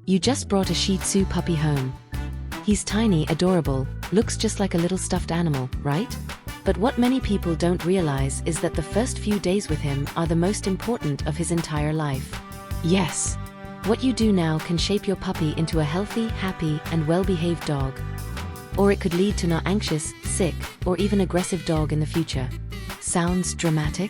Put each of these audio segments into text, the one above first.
You just brought a Shih Tzu puppy home. He's tiny, adorable, looks just like a little stuffed animal, right? But what many people don't realize is that the first few days with him are the most important of his entire life. Yes. What you do now can shape your puppy into a healthy, happy, and well-behaved dog. Or it could lead to an anxious, sick, or even aggressive dog in the future. Sounds dramatic?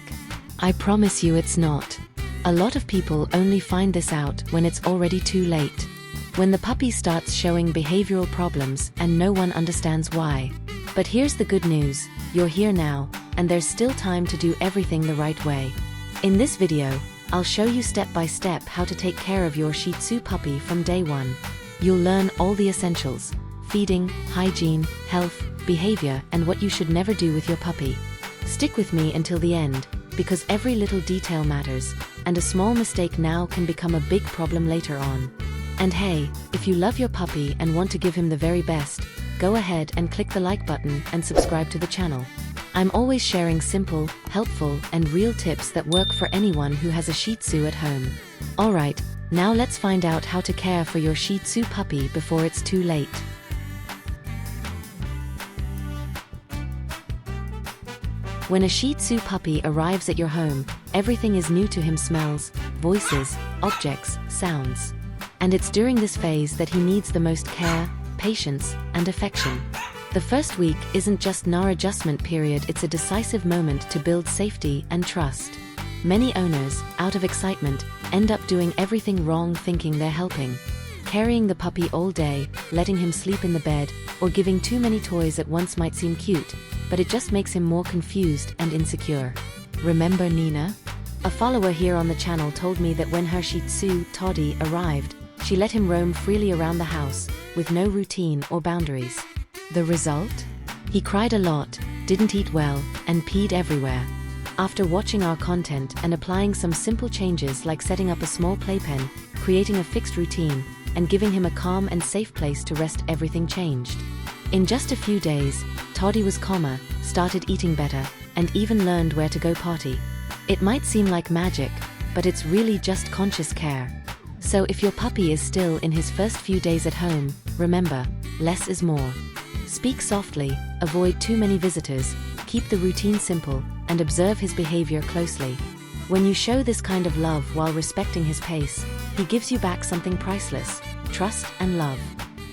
I promise you it's not. A lot of people only find this out when it's already too late. When the puppy starts showing behavioral problems and no one understands why. But here's the good news, you're here now, and there's still time to do everything the right way. In this video, I'll show you step by step how to take care of your Shih Tzu puppy from day one. You'll learn all the essentials: feeding, hygiene, health, behavior, and what you should never do with your puppy. Stick with me until the end, because every little detail matters, and a small mistake now can become a big problem later on. And hey, if you love your puppy and want to give him the very best, go ahead and click the like button and subscribe to the channel. I'm always sharing simple, helpful, and real tips that work for anyone who has a Shih Tzu at home. Alright, now let's find out how to care for your Shih Tzu puppy before it's too late. When a Shih Tzu puppy arrives at your home, everything is new to him: smells, voices, objects, sounds. And it's during this phase that he needs the most care, patience, and affection. The first week isn't just an adjustment period, it's a decisive moment to build safety and trust. Many owners, out of excitement, end up doing everything wrong, thinking they're helping. Carrying the puppy all day, letting him sleep in the bed, or giving too many toys at once might seem cute, but it just makes him more confused and insecure. Remember Nina? A follower here on the channel told me that when her Shih Tzu, Potty, arrived, she let him roam freely around the house, with no routine or boundaries. The result? He cried a lot, didn't eat well, and peed everywhere. After watching our content and applying some simple changes like setting up a small playpen, creating a fixed routine, and giving him a calm and safe place to rest, everything changed. In just a few days, Toddy was calmer, started eating better, and even learned where to go potty. It might seem like magic, but it's really just conscious care. So if your puppy is still in his first few days at home, remember, less is more. Speak softly, avoid too many visitors, keep the routine simple, and observe his behavior closely. When you show this kind of love while respecting his pace, he gives you back something priceless: trust and love.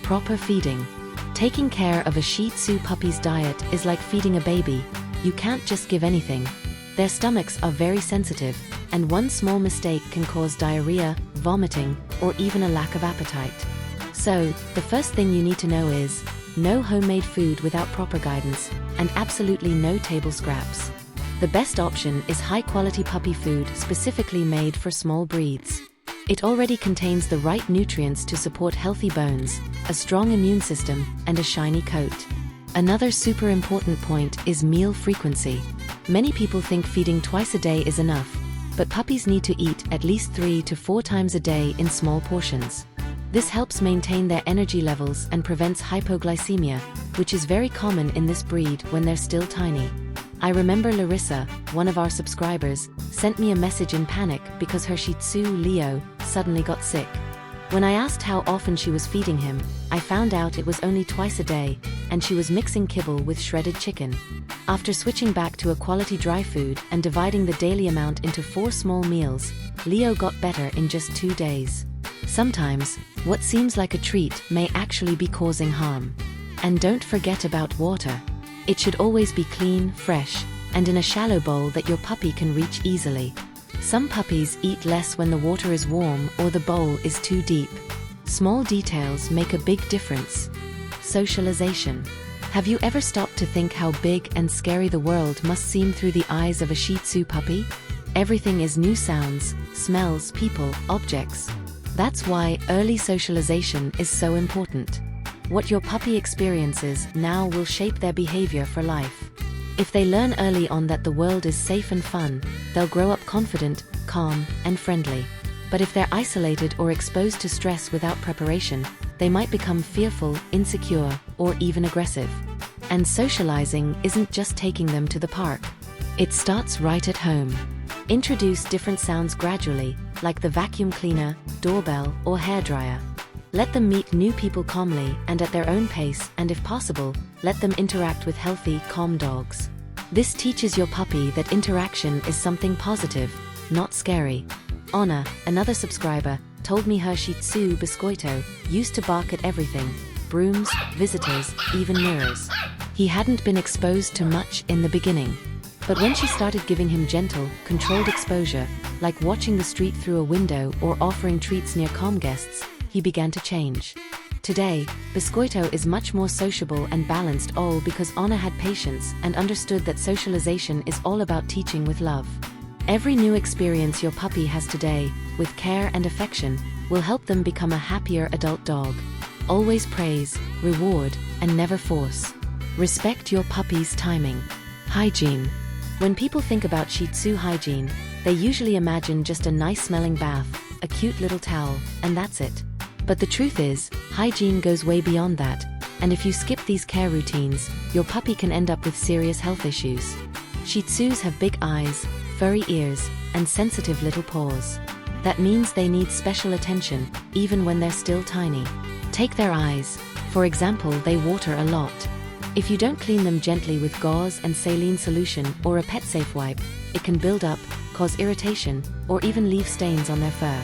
Proper feeding. Taking care of a Shih Tzu puppy's diet is like feeding a baby. You can't just give anything. Their stomachs are very sensitive, and one small mistake can cause diarrhea, vomiting, or even a lack of appetite. So, the first thing you need to know is, no homemade food without proper guidance, and absolutely no table scraps. The best option is high-quality puppy food specifically made for small breeds. It already contains the right nutrients to support healthy bones, a strong immune system, and a shiny coat. Another super important point is meal frequency. Many people think feeding twice a day is enough, but puppies need to eat at least 3 to 4 times a day in small portions. This helps maintain their energy levels and prevents hypoglycemia, which is very common in this breed when they're still tiny. I remember Larissa, one of our subscribers, sent me a message in panic because her Shih Tzu, Leo, suddenly got sick. When I asked how often she was feeding him, I found out it was only twice a day, and she was mixing kibble with shredded chicken. After switching back to a quality dry food and dividing the daily amount into 4 small meals, Leo got better in just 2 days. Sometimes, what seems like a treat may actually be causing harm. And don't forget about water. It should always be clean, fresh, and in a shallow bowl that your puppy can reach easily. Some puppies eat less when the water is warm or the bowl is too deep. Small details make a big difference. Socialization. Have you ever stopped to think how big and scary the world must seem through the eyes of a Shih Tzu puppy? Everything is new: sounds, smells, people, objects. That's why early socialization is so important. What your puppy experiences now will shape their behavior for life. If they learn early on that the world is safe and fun, they'll grow up confident, calm, and friendly. But if they're isolated or exposed to stress without preparation, they might become fearful, insecure, or even aggressive. And socializing isn't just taking them to the park. It starts right at home. Introduce different sounds gradually, like the vacuum cleaner, doorbell, or hairdryer. Let them meet new people calmly and at their own pace, and if possible, let them interact with healthy, calm dogs. This teaches your puppy that interaction is something positive, not scary. Anna, another subscriber, told me her Shih Tzu Biscoito used to bark at everything: brooms, visitors, even mirrors. He hadn't been exposed to much in the beginning. But when she started giving him gentle, controlled exposure, like watching the street through a window or offering treats near calm guests, he began to change. Today, Biscoito is much more sociable and balanced, all because Anna had patience and understood that socialization is all about teaching with love. Every new experience your puppy has today, with care and affection, will help them become a happier adult dog. Always praise, reward, and never force. Respect your puppy's timing. Hygiene. When people think about Shih Tzu hygiene, they usually imagine just a nice-smelling bath, a cute little towel, and that's it. But the truth is, hygiene goes way beyond that, and if you skip these care routines, your puppy can end up with serious health issues. Shih Tzus have big eyes, furry ears, and sensitive little paws. That means they need special attention, even when they're still tiny. Take their eyes. For example, they water a lot. If you don't clean them gently with gauze and saline solution or a pet-safe wipe, it can build up, cause irritation, or even leave stains on their fur.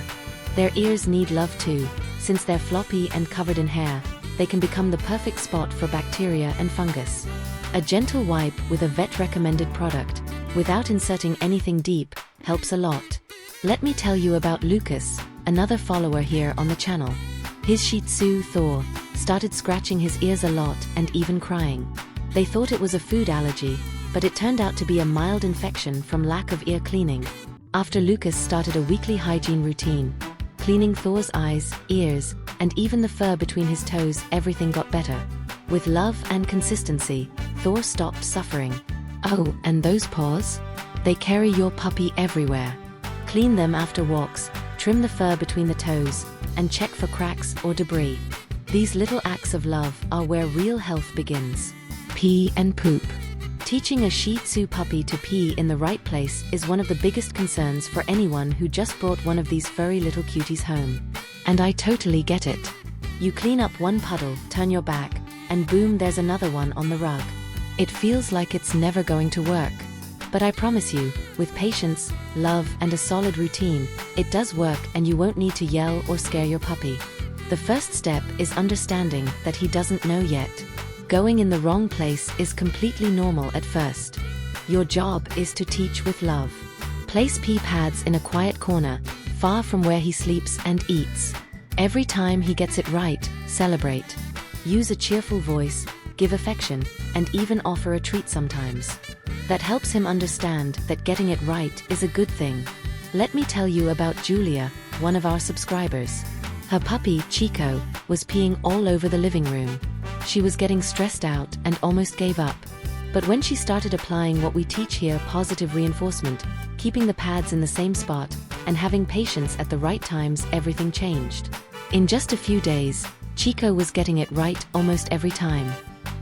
Their ears need love too. Since they're floppy and covered in hair, they can become the perfect spot for bacteria and fungus. A gentle wipe with a vet-recommended product, without inserting anything deep, helps a lot. Let me tell you about Lucas, another follower here on the channel. His Shih Tzu, Thor, started scratching his ears a lot and even crying. They thought it was a food allergy, but it turned out to be a mild infection from lack of ear cleaning. After Lucas started a weekly hygiene routine, cleaning Thor's eyes, ears, and even the fur between his toes, everything got better. With love and consistency, Thor stopped suffering. Oh, and those paws? They carry your puppy everywhere. Clean them after walks, trim the fur between the toes, and check for cracks or debris. These little acts of love are where real health begins. Pee and poop. Teaching a Shih Tzu puppy to pee in the right place is one of the biggest concerns for anyone who just brought one of these furry little cuties home. And I totally get it. You clean up one puddle, turn your back, and boom, there's another one on the rug. It feels like it's never going to work. But I promise you, with patience, love, and a solid routine, it does work, and you won't need to yell or scare your puppy. The first step is understanding that he doesn't know yet. Going in the wrong place is completely normal at first. Your job is to teach with love. Place pee pads in a quiet corner, far from where he sleeps and eats. Every time he gets it right, celebrate. Use a cheerful voice, give affection, and even offer a treat sometimes. That helps him understand that getting it right is a good thing. Let me tell you about Julia, one of our subscribers. Her puppy, Chico, was peeing all over the living room. She was getting stressed out and almost gave up. But when she started applying what we teach here, positive reinforcement, keeping the pads in the same spot, and having patience at the right times, everything changed. In just a few days, Chico was getting it right almost every time.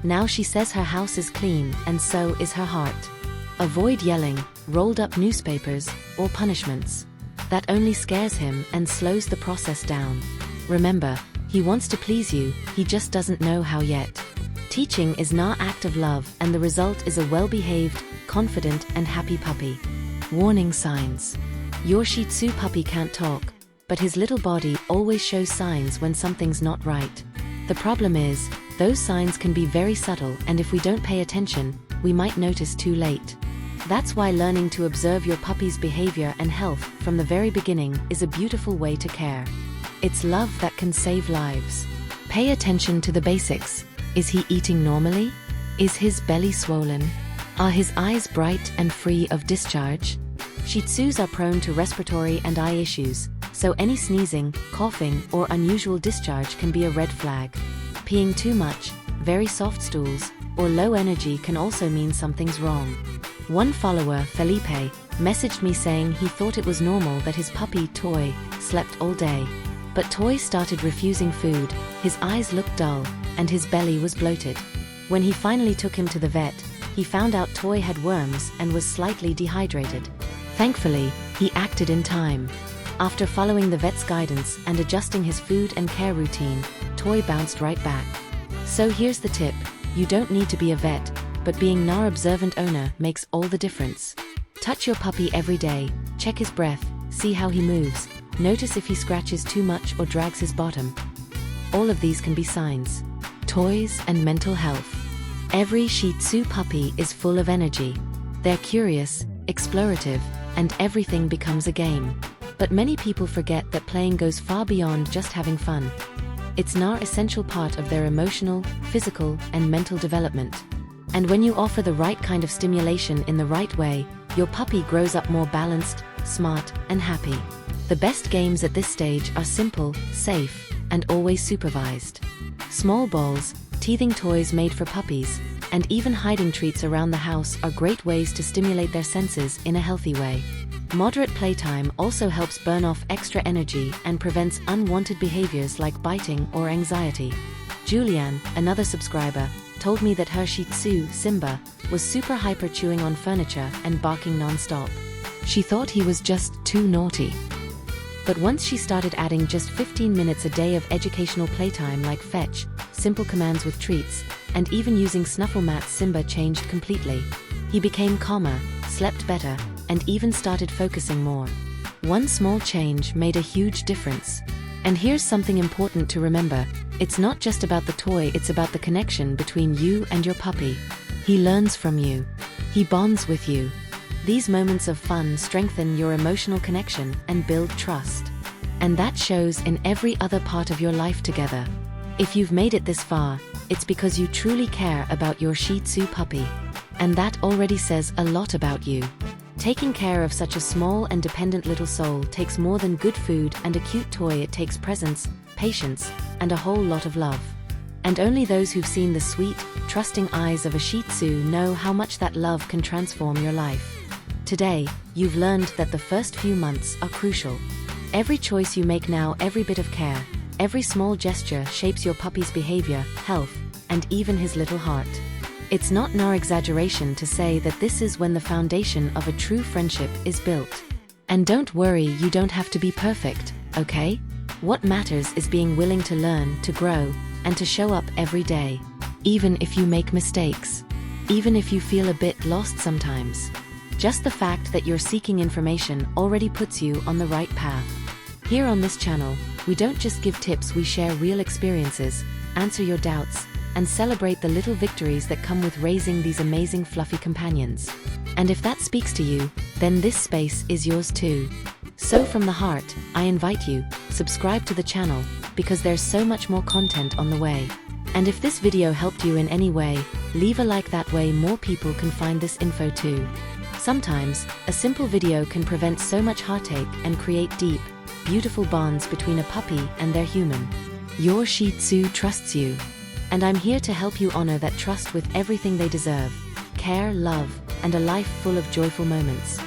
Now she says her house is clean, and so is her heart. Avoid yelling, rolled up newspapers, or punishments. That only scares him and slows the process down. Remember, he wants to please you, he just doesn't know how yet. Teaching is an act of love, and the result is a well-behaved, confident, and happy puppy. Warning signs. Your Shih Tzu puppy can't talk, but his little body always shows signs when something's not right. The problem is, those signs can be very subtle, and if we don't pay attention, we might notice too late. That's why learning to observe your puppy's behavior and health from the very beginning is a beautiful way to care. It's love that can save lives. Pay attention to the basics. Is he eating normally? Is his belly swollen? Are his eyes bright and free of discharge? Shih Tzus are prone to respiratory and eye issues, so any sneezing, coughing, or unusual discharge can be a red flag. Peeing too much, very soft stools, or low energy can also mean something's wrong. One follower, Felipe, messaged me saying he thought it was normal that his puppy, Toy, slept all day. But Toy started refusing food, his eyes looked dull, and his belly was bloated. When he finally took him to the vet, he found out Toy had worms and was slightly dehydrated. Thankfully, he acted in time. After following the vet's guidance and adjusting his food and care routine, Toy bounced right back. So here's the tip: you don't need to be a vet, but being an observant owner makes all the difference. Touch your puppy every day, check his breath, see how he moves, notice if he scratches too much or drags his bottom. All of these can be signs. Toys and mental health. Every Shih Tzu puppy is full of energy. They're curious, explorative, and everything becomes a game. But many people forget that playing goes far beyond just having fun. It's an essential part of their emotional, physical, and mental development. And when you offer the right kind of stimulation in the right way, your puppy grows up more balanced, smart, and happy. The best games at this stage are simple, safe, and always supervised. Small balls, teething toys made for puppies, and even hiding treats around the house are great ways to stimulate their senses in a healthy way. Moderate playtime also helps burn off extra energy and prevents unwanted behaviors like biting or anxiety. Julianne, another subscriber, told me that her Shih Tzu, Simba, was super hyper, chewing on furniture and barking non-stop. She thought he was just too naughty. But once she started adding just 15 minutes a day of educational playtime like fetch, simple commands with treats, and even using snuffle mats, Simba changed completely. He became calmer, slept better, and even started focusing more. One small change made a huge difference. And here's something important to remember: it's not just about the toy, it's about the connection between you and your puppy. He learns from you. He bonds with you. These moments of fun strengthen your emotional connection and build trust. And that shows in every other part of your life together. If you've made it this far, it's because you truly care about your Shih Tzu puppy. And that already says a lot about you. Taking care of such a small and dependent little soul takes more than good food and a cute toy. It takes presence, patience, and a whole lot of love. And only those who've seen the sweet, trusting eyes of a Shih Tzu know how much that love can transform your life. Today, you've learned that the first few months are crucial. Every choice you make now, every bit of care, every small gesture shapes your puppy's behavior, health, and even his little heart. It's not an exaggeration to say that this is when the foundation of a true friendship is built. And don't worry, you don't have to be perfect, okay? What matters is being willing to learn, to grow, and to show up every day. Even if you make mistakes. Even if you feel a bit lost sometimes. Just the fact that you're seeking information already puts you on the right path. Here on this channel, we don't just give tips, we share real experiences, answer your doubts, and celebrate the little victories that come with raising these amazing fluffy companions. And if that speaks to you, then this space is yours too. So from the heart, I invite you, subscribe to the channel, because there's so much more content on the way. And if this video helped you in any way, leave a like, that way more people can find this info too. Sometimes, a simple video can prevent so much heartache and create deep, beautiful bonds between a puppy and their human. Your Shih Tzu trusts you. And I'm here to help you honor that trust with everything they deserve: care, love, and a life full of joyful moments.